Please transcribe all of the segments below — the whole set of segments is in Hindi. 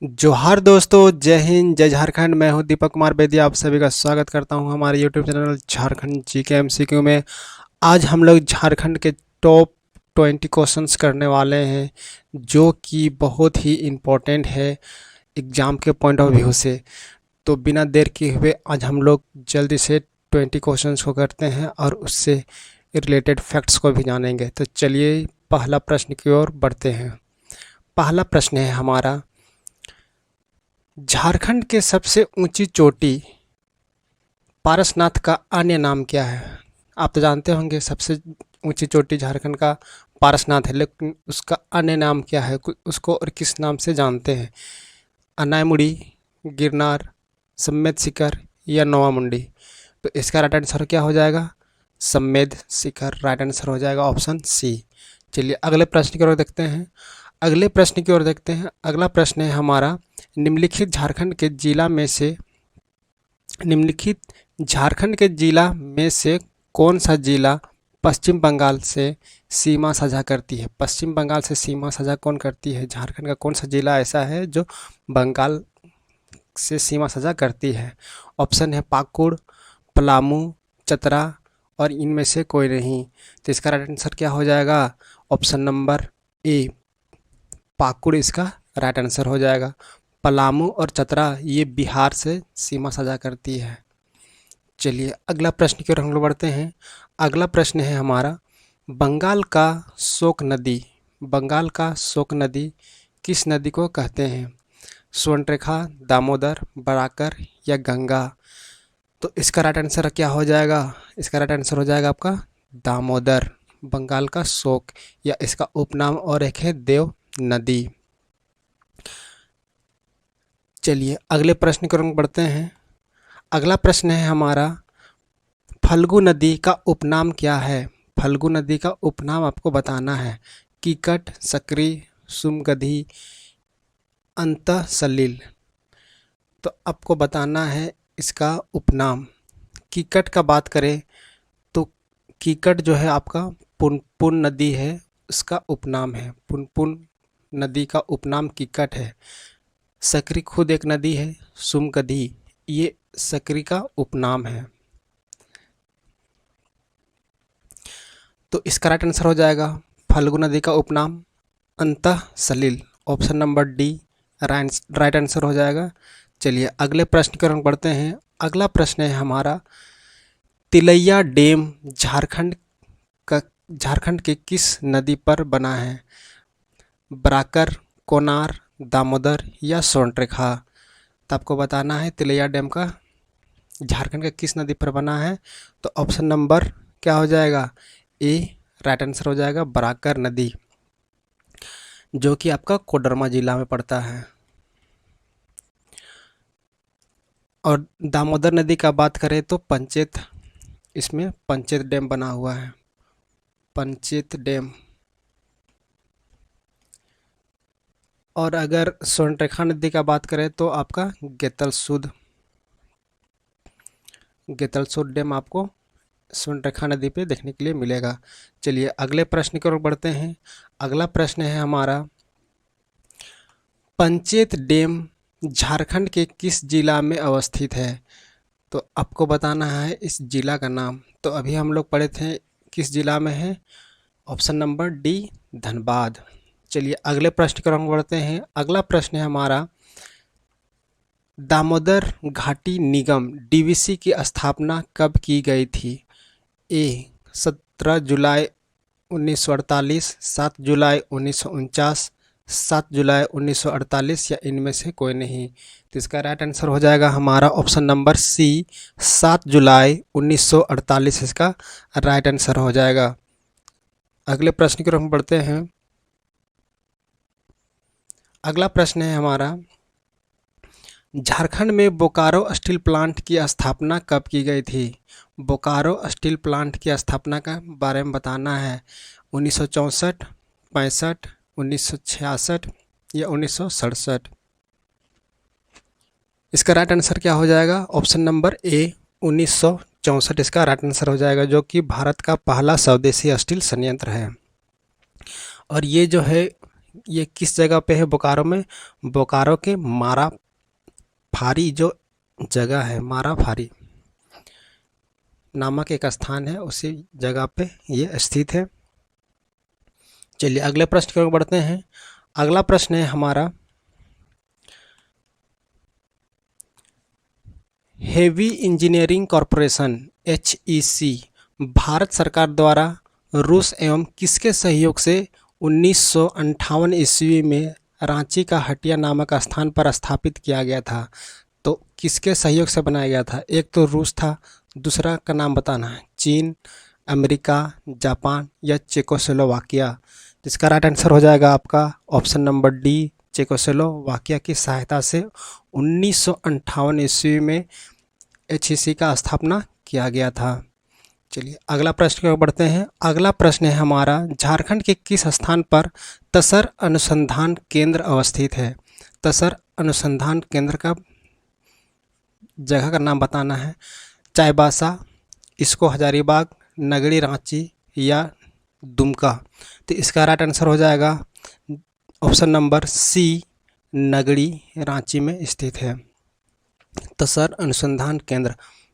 जोहार दोस्तों, जय हिंद, जय झारखंड। मैं हूं दीपक कुमार बेदिया, आप सभी का स्वागत करता हूं हमारे YouTube channel Jharkhand GK MCQ में। आज हम लोग झारखंड के टॉप 20 क्वेश्चंस करने वाले हैं, जो कि बहुत ही इम्पोर्टेंट है एग्ज़ाम के पॉइंट ऑफ व्यू से। तो बिना देर किए हुए आज हम लोग जल्दी से 20 क्वेश्चंस को करते हैं और उससे रिलेटेड फैक्ट्स को भी जानेंगे। तो चलिए पहला प्रश्न की ओर बढ़ते हैं। पहला प्रश्न है हमारा, झारखंड के सबसे ऊंची चोटी पारसनाथ का अन्य नाम क्या है? आप तो जानते होंगे सबसे ऊंची चोटी झारखंड का पारसनाथ है, लेकिन उसका अन्य नाम क्या है? उसको और किस नाम से जानते हैं? अनायमुड़ी, गिरनार, सम्मेद शिखर या नोवामुंडी? तो इसका राइट आंसर क्या हो जाएगा? सम्मेद शिखर राइट आंसर हो जाएगा, ऑप्शन सी। चलिए अगले प्रश्न की ओर देखते हैं। अगला प्रश्न है हमारा, निम्नलिखित झारखंड के जिला में से कौन सा जिला पश्चिम बंगाल से सीमा साझा करती है? पश्चिम बंगाल से सीमा साझा कौन करती है? झारखंड का कौन सा जिला ऐसा है जो बंगाल से सीमा साझा करती है? ऑप्शन है पाकुड़, पलामू, चतरा और इनमें से कोई नहीं। तो इसका राइट आंसर क्या हो जाएगा? ऑप्शन नंबर ए, पाकुड़ इसका राइट आंसर हो जाएगा। पलामू और चतरा ये बिहार से सीमा साझा करती है। चलिए अगला प्रश्न की ओर हम लोग बढ़ते हैं। अगला प्रश्न है हमारा, बंगाल का शोक नदी किस नदी को कहते हैं? स्वर्णरेखा, दामोदर, बराकर या गंगा? तो इसका राइट आंसर क्या हो जाएगा? इसका राइट आंसर हो जाएगा आपका दामोदर, बंगाल का शोक, या इसका उपनाम और एक है देव नदी। चलिए अगले प्रश्न की ओर बढ़ते हैं। अगला प्रश्न है हमारा, फल्गु नदी का उपनाम क्या है? फल्गु नदी का उपनाम आपको बताना है। कीकट, सकरी, सुमगधी, अंतःसलिल। तो आपको बताना है इसका उपनाम। कीकट का बात करें तो कीकट जो है आपका पुनपुन नदी है, उसका उपनाम है। पुनपुन नदी का उपनाम कीकट है। सकरी खुद एक नदी है, सुमगधी ये सकरी का उपनाम है। तो इसका राइट आंसर हो जाएगा फल्गु नदी का उपनाम अंतःसलिल, option number D right answer हो जाएगा। चलिए अगले प्रश्न की ओर बढ़ते हैं। अगला प्रश्न है हमारा, तिलैया डैम झारखंड के किस नदी पर बना है? बराकर, कोनार, दामोदर या स्वर्णरेखा? तो आपको बताना है तिलैया डैम का झारखंड के किस नदी पर बना है। तो ऑप्शन नंबर क्या हो जाएगा? ए राइट आंसर हो जाएगा, बराकर नदी, जो कि आपका कोडरमा जिला में पड़ता है। और दामोदर नदी का बात करें तो इसमें पंचेत डैम बना हुआ है, पंचेत डैम। और अगर स्वर्णरेखा नदी का बात करें तो आपका गेतलसूद डैम आपको स्वर्णरेखा नदी पे देखने के लिए मिलेगा। चलिए अगले प्रश्न की ओर बढ़ते हैं। अगला प्रश्न है हमारा, पंचेत डैम झारखंड के किस जिला में अवस्थित है? तो आपको बताना है इस जिला का नाम। तो अभी हम लोग पढ़े थे किस जिला में है, ऑप्शन नंबर डी धनबाद। चलिए अगले प्रश्न की ओर हम बढ़ते हैं। अगला प्रश्न है हमारा, दामोदर घाटी निगम डीवीसी की स्थापना कब की गई थी? ए 17 जुलाई 1948, 7 जुलाई 1949, 7 जुलाई 1948 या इनमें से कोई नहीं। तो इसका राइट आंसर हो जाएगा हमारा ऑप्शन नंबर सी, 7 जुलाई 1948 इसका राइट आंसर हो जाएगा। अगले प्रश्न की ओर हम बढ़ते हैं। अगला प्रश्न है हमारा, झारखंड में बोकारो स्टील प्लांट की स्थापना कब की गई थी? बोकारो स्टील प्लांट की स्थापना का बारे में बताना है। 1964, 65, 1966 या 1967? इसका राइट आंसर क्या हो जाएगा? ऑप्शन नंबर ए 1964 इसका राइट आंसर हो जाएगा, जो कि भारत का पहला स्वदेशी स्टील संयंत्र है। और ये जो है ये किस जगह पे है बोकारो में? बोकारो के मारा फारी जो जगह है, मारा फारी नामक एक स्थान है, उसी जगह पे ये स्थित है। चलिए अगले प्रश्न की ओर बढ़ते हैं। अगला प्रश्न है हमारा, heavy engineering corporation HEC Bharat सरकार द्वारा रूस एवं किसके सहयोग से 1958 ईस्वी में रांची का हटिया नामक स्थान पर स्थापित किया गया था? तो किसके सहयोग से बनाया गया था? एक तो रूस था, दूसरा का नाम बताना है, चीन, अमेरिका, जापान या चेकोस्लोवाकिया। जिसका राइट आंसर हो जाएगा आपका ऑप्शन नंबर डी, चेकोस्लोवाकिया की सहायता से 1958 ईस्वी में HEC का स्थापना किया गया था। चलिए अगला प्रश्न की ओर बढ़ते हैं। अगला प्रश्न है हमारा, झारखंड के किस स्थान पर तसर अनुसंधान केंद्र अवस्थित है? तसर अनुसंधान केंद्र का जगह का नाम बताना है, चाईबासा, इसको हजारीबाग, नगड़ी रांची या दुमका। तो इसका राइट आंसर हो जाएगा option number C, Nagri Ranchi में स्थित है तसर अनुसंधान केंद्र।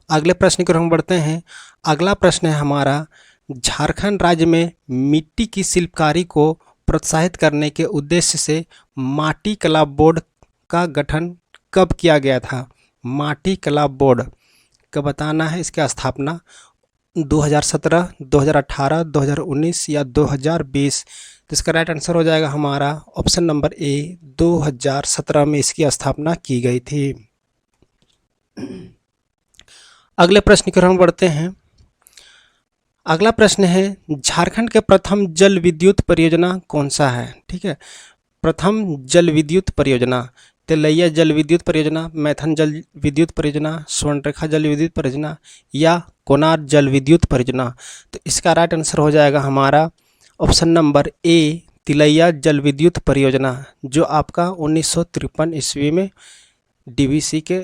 अगले प्रश्न की ओर हम बढ़ते हैं। अगला प्रश्न है हमारा, झारखंड राज्य में मिट्टी की शिल्पकारी को प्रोत्साहित करने के उद्देश्य से माटी कला बोर्ड का गठन कब किया गया था? माटी कला बोर्ड का बताना है, इसकी स्थापना 2017, 2018, 2019 या 2020। तो इसका राइट आंसर हो जाएगा हमारा ऑप्शन नंबर ए, 2017 में इसकी स्थापना की गई थी। अगले प्रश्न की ओर हम बढ़ते हैं। अगला प्रश्न है, झारखंड के प्रथम जल विद्युत परियोजना कौन सा है? ठीक है, प्रथम जल विद्युत परियोजना, तिलैया जल विद्युत परियोजना, मैथन जल विद्युत परियोजना, स्वर्णरेखा जल विद्युत परियोजना या कोनार जल विद्युत परियोजना। तो इसका राइट आंसर हो जाएगा हमारा ऑप्शन नंबर ए, तिलैया जल विद्युत परियोजना, जो आपका 1953 ईस्वी में DVC के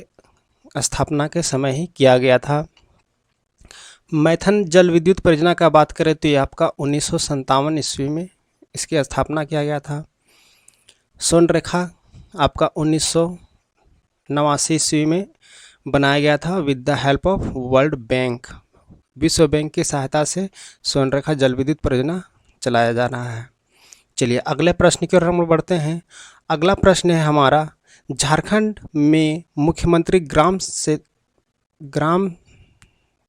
स्थापना के समय ही किया गया था। मैथन जल विद्युत परियोजना का बात करें तो ये आपका 1957 ईस्वी में इसकी स्थापना किया गया था। स्वर्णरेखा आपका 1989 ईस्वी में बनाया गया था with the help of world bank, विश्व बैंक की सहायता से स्वर्णरेखा जल विद्युत परियोजना चलाया जा रहा है। चलिए अगले प्रश्न की ओर हम बढ़ते हैं। अगला प्रश्न है हमारा, झारखंड में मुख्यमंत्री ग्राम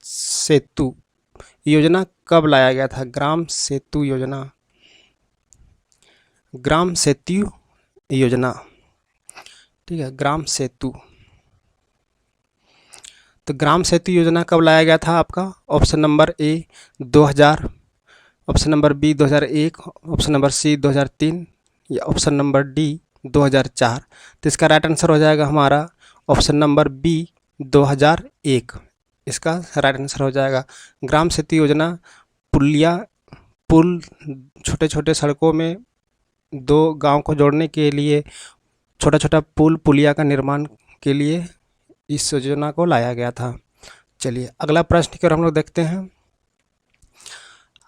सेतु योजना कब लाया गया था? ग्राम सेतु योजना, ग्राम सेतु योजना, ठीक है, ग्राम सेतु। तो ग्राम सेतु योजना कब लाया गया था आपका? Option number A 2000, option number B 2001, option number C 2003 या ऑप्शन नंबर डी 2004। तो इसका राइट आंसर हो जाएगा हमारा ऑप्शन नंबर बी 2001। इसका राइट आंसर हो जाएगा। ग्राम सेतु योजना पुल, छोटे छोटे सड़कों में दो गांव को जोड़ने के लिए छोटा छोटा पुलिया का निर्माण के लिए इस योजना को लाया गया था। चलिए अगला प्रश्न की ओर हम लोग देखते हैं।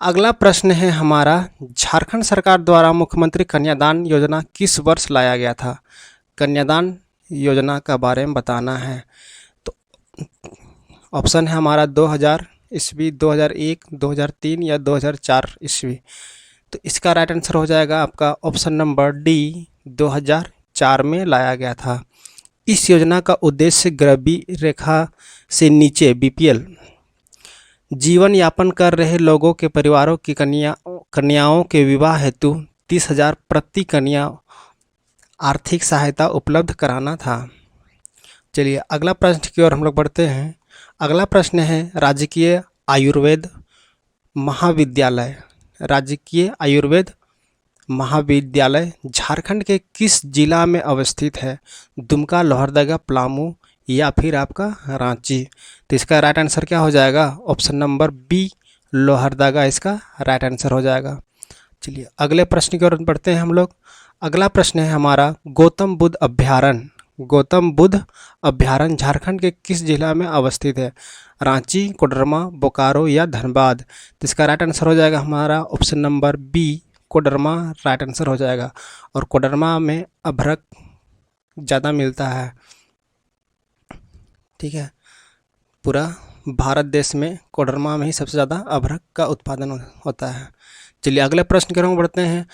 अगला प्रश्न है हमारा, झारखंड सरकार द्वारा मुख्यमंत्री कन्यादान योजना किस वर्ष लाया गया था? कन्यादान योजना का बारे में बताना है। तो ऑप्शन है हमारा 2000 ईस्वी, 2001, 2003 या 2004 ईस्वी। तो इसका राइट आंसर हो जाएगा आपका ऑप्शन नंबर डी, 2004 में लाया गया था। इस योजना का उद्देश्य गरीबी रेखा से नीचे BPL जीवन यापन कर रहे लोगों के परिवारों की कन्याओं के विवाह हेतु 30,000 प्रति कन्या आर्थिक सहायता उपलब्ध कराना था। चलिए अगला प्रश्न की ओर हम लोग बढ़ते हैं। अगला प्रश्न है, राजकीय आयुर्वेद महाविद्यालय, राजकीय आयुर्वेद महाविद्यालय झारखंड के किस जिला में अवस्थित है? दुमका, लोहरदगा, पलामू या फिर आपका रांची। तो इसका राइट आंसर क्या हो जाएगा? ऑप्शन नंबर बी, लोहरदगा इसका राइट आंसर हो जाएगा। चलिए अगले प्रश्न की ओर बढ़ते हैं हम लोग। अगला प्रश्न है हमारा, गौतम बुद्ध अभ्यारण्य, गौतम बुद्ध अभ्यारण्य झारखंड के किस जिला में अवस्थित है? रांची, कोडरमा, बोकारो या धनबाद। तो इसका राइट आंसर हो जाएगा हमारा option number B, Koderma right answer हो जाएगा। और कोडरमा में अभ्रक ज़्यादा मिलता है, ठीक है। पूरा भारत देश में कोडरमा में ही सबसे ज़्यादा अभ्रक का उत्पादन होता है। चलिए अगले प्रश्न की ओर बढ़ते हैं।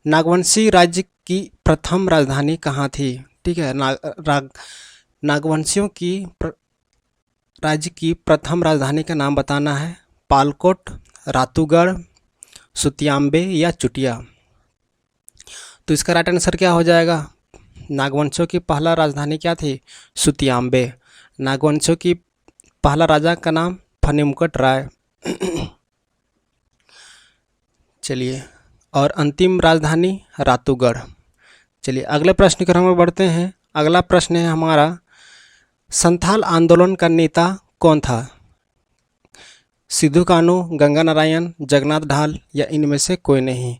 नागवंशी राज्य की प्रथम राजधानी कहाँ थी? ठीक है, नागवंशियों की राज्य की प्रथम राजधानी का नाम बताना है। पालकोट, रातूगढ़, सुतियाम्बे या चुटिया। तो इसका राइट आंसर क्या हो जाएगा? नागवंशियों की पहला राजधानी क्या थी? सुतियाम्बे। नागवंशियों की पहला राजा का नाम फणिमुकट राय। चलिए, और अंतिम राजधानी रातूगढ़। चलिए अगले प्रश्न की ओर हम बढ़ते हैं। अगला प्रश्न है हमारा, संथाल आंदोलन का नेता कौन था? सिद्धू कानू, गंगा नारायण, जगन्नाथ ढाल या इनमें से कोई नहीं।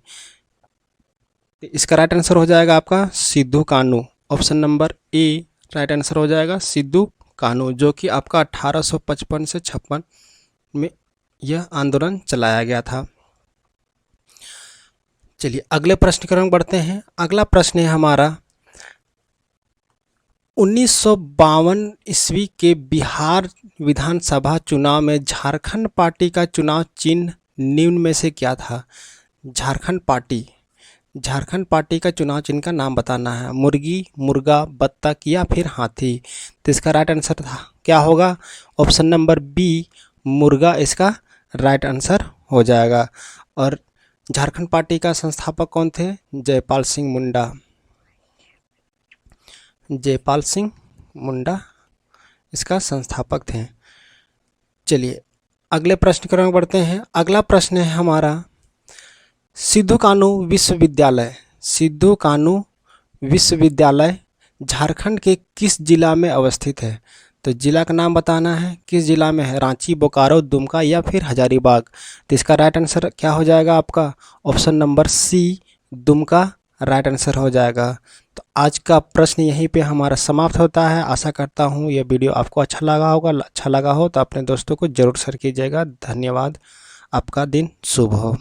इसका राइट आंसर हो जाएगा आपका Sidhu Kanhu. Option number A right answer हो जाएगा सिद्धू कानू, जो कि आपका 1855 से 56 में यह आंदोलन चलाया गया था। चलिए अगले प्रश्न की ओर बढ़ते हैं। अगला प्रश्न है हमारा, 1952 ईस्वी के बिहार विधानसभा चुनाव में झारखंड पार्टी का चुनाव चिन्ह निम्न में से क्या था? झारखंड पार्टी का चुनाव चिन्ह का नाम बताना है। मुर्गी, मुर्गा, बत्तख या फिर हाथी। तो इसका राइट आंसर था क्या होगा? ऑप्शन नंबर बी मुर्गा इसका राइट आंसर हो जाएगा। और झारखंड पार्टी का संस्थापक कौन थे? जयपाल सिंह मुंडा इसका संस्थापक थे। चलिए अगले प्रश्न की ओर बढ़ते हैं। अगला प्रश्न है हमारा, सिद्धू कानू विश्वविद्यालय झारखंड के किस जिला में अवस्थित है? तो जिला का नाम बताना है, किस जिला में है? रांची, बोकारो, दुमका या फिर हजारीबाग। तो इसका राइट आंसर क्या हो जाएगा आपका? Option number C Dumka right answer हो जाएगा। तो आज का प्रश्न यहीं पे हमारा समाप्त होता है। आशा करता हूँ यह वीडियो आपको अच्छा लगा हो तो अपने दोस्तों को जरूर शेयर कीजिएगा। धन्यवाद, आपका दिन शुभ हो।